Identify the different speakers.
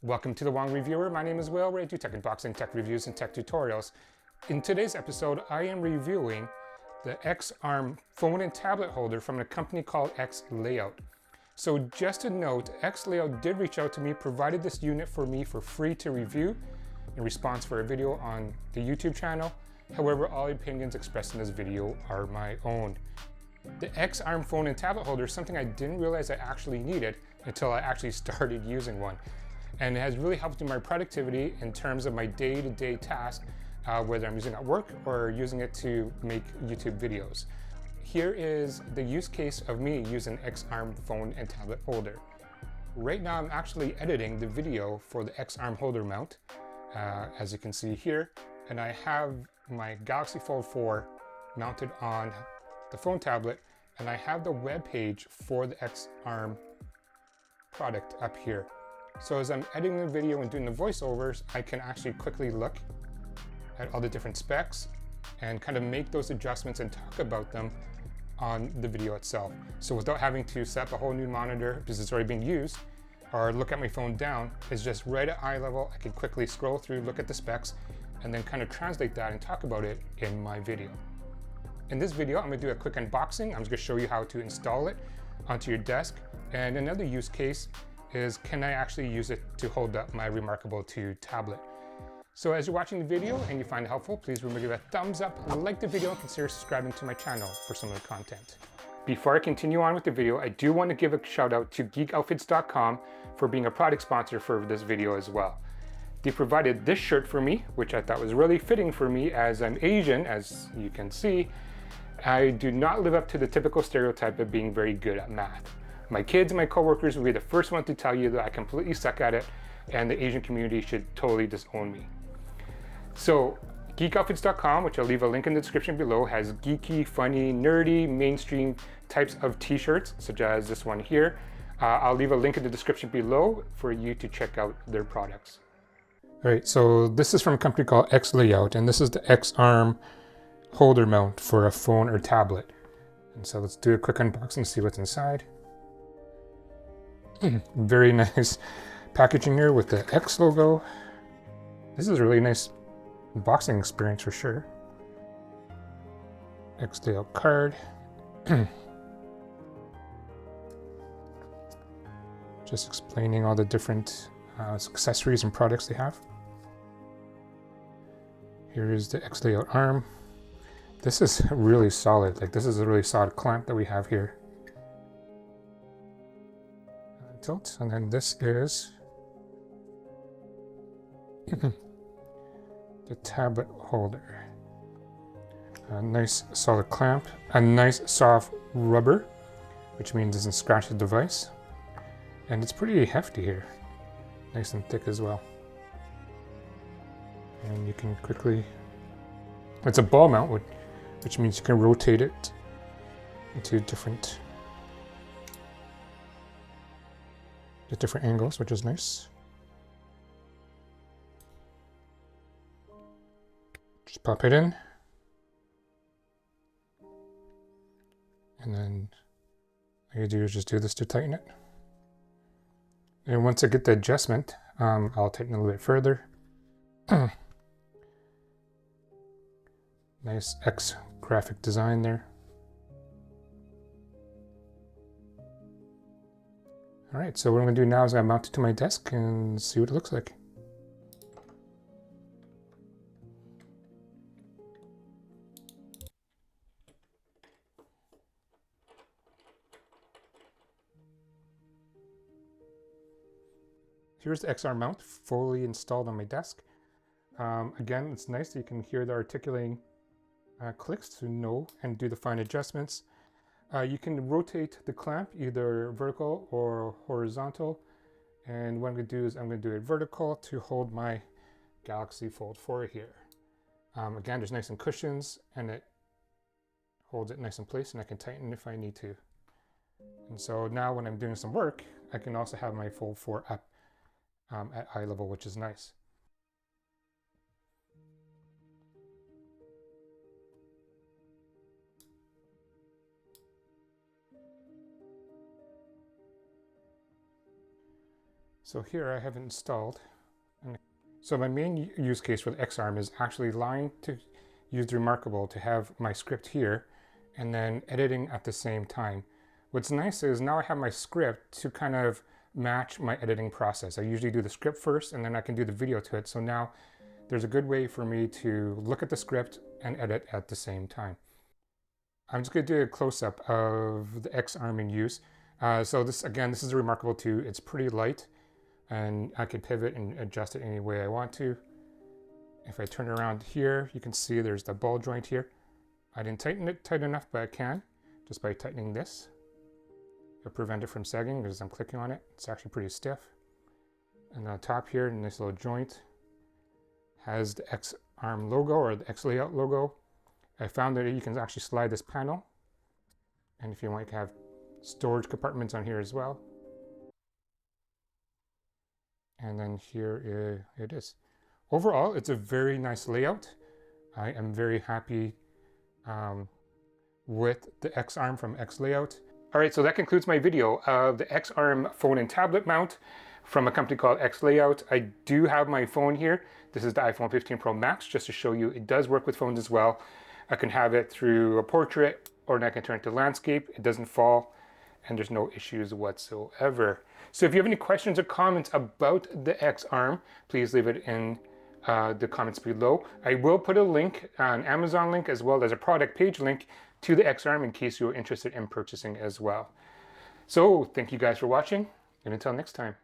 Speaker 1: Welcome to the Wong Reviewer. My name is Will, where I do tech unboxing, tech reviews, and tech tutorials. In today's episode, I am reviewing the X-Arm phone and tablet holder from a company called X Layout. So just a note, X Layout did reach out to me, provided this unit for me for free to review in response for a video on the YouTube channel. However, all opinions expressed in this video are my own. The X-Arm phone and tablet holder is something I didn't realize I actually needed until I actually started using one. And it has really helped in my productivity in terms of my day-to-day tasks, whether I'm using it at work or using it to make YouTube videos. Here is the use case of me using X-Arm phone and tablet holder. Right now I'm actually editing the video for the X-Arm holder mount, as you can see here, and I have my Galaxy Fold 4 mounted on the phone tablet, and I have the web page for the X-Arm product up here. So as I'm editing the video and doing the voiceovers, I can actually quickly look at all the different specs and kind of make those adjustments and talk about them on the video itself. So without having to set up a whole new monitor because it's already being used, or look at my phone down, it's just right at eye level. I can quickly scroll through, look at the specs, and then kind of translate that and talk about it in my video. In this video, I'm gonna do a quick unboxing. I'm just gonna show you how to install it onto your desk. And another use case is, can I actually use it to hold up my Remarkable 2 tablet? So as you're watching the video and you find it helpful, please remember to give it a thumbs up, like the video, and consider subscribing to my channel for similar content. Before I continue on with the video, I do want to give a shout out to geekoutfits.com for being a product sponsor for this video as well. They provided this shirt for me, which I thought was really fitting for me as I'm Asian, as you can see. I do not live up to the typical stereotype of being very good at math. My kids and my coworkers will be the first one to tell you that I completely suck at it, and the Asian community should totally disown me. So geekoutfits.com, which I'll leave a link in the description below, has geeky, funny, nerdy, mainstream types of t-shirts, such as this one here. I'll leave a link in the description below for you to check out their products. All right, so this is from a company called X Layout, and this is the X-Arm holder mount for a phone or tablet. And so let's do a quick unboxing and see what's inside. Very nice packaging here with the X logo. This is a really nice unboxing experience for sure. X Layout card. Just explaining all the different accessories and products they have. Here is the X Layout arm. This is really solid. Like, this is a really solid clamp that we have here. Tilt, and then this is the tablet holder. A nice solid clamp, a nice soft rubber, which means it doesn't scratch the device, and it's pretty hefty here, nice and thick as well. And you can quickly, it's a ball mount, which means you can rotate it into different angles, which is nice. Just pop it in, and then all you do is just do this to tighten it. And once I get the adjustment, I'll tighten it a little bit further. Nice X graphic design there. All right, so what I'm gonna do now is I'm mount it to my desk and see what it looks like. Here's the XR mount fully installed on my desk. Again, it's nice that you can hear the articulating clicks to know and do the fine adjustments. You can rotate the clamp either vertical or horizontal. And what I'm going to do is I'm going to do it vertical to hold my Galaxy Fold 4 here. Again, there's nice and cushions, and it holds it nice in place, and I can tighten if I need to. And so now when I'm doing some work, I can also have my Fold 4 up at eye level, which is nice. So here I have it installed. So my main use case with X-Arm is actually to use Remarkable to have my script here and then editing at the same time. What's nice is now I have my script to kind of match my editing process. I usually do the script first and then I can do the video to it. So now there's a good way for me to look at the script and edit at the same time. I'm just going to do a close-up of the X-Arm in use. So this is a Remarkable 2. It's pretty light and I can pivot and adjust it any way I want to. If I turn around here, you can see there's the ball joint here. I didn't tighten it tight enough, but I can just by tightening this. It'll prevent it from sagging because I'm clicking on it. It's actually pretty stiff. And on top here, in this little joint, has the X-Arm logo or the X Layout logo. I found that you can actually slide this panel. And if you want, you can have storage compartments on here as well. And then here it is. Overall, it's a very nice layout. I am very happy with the X-Arm from X Layout. All right, so that concludes my video of the X-Arm phone and tablet mount from a company called X Layout. I do have my phone here. This is the iPhone 15 Pro Max, just to show you it does work with phones as well. I can have it through a portrait, or I can turn it to landscape. It doesn't fall, and there's no issues whatsoever. So if you have any questions or comments about the X-Arm, please leave it in the comments below. I will put a link, an Amazon link, as well as a product page link to the X-Arm in case you're interested in purchasing as well. So thank you guys for watching, and until next time.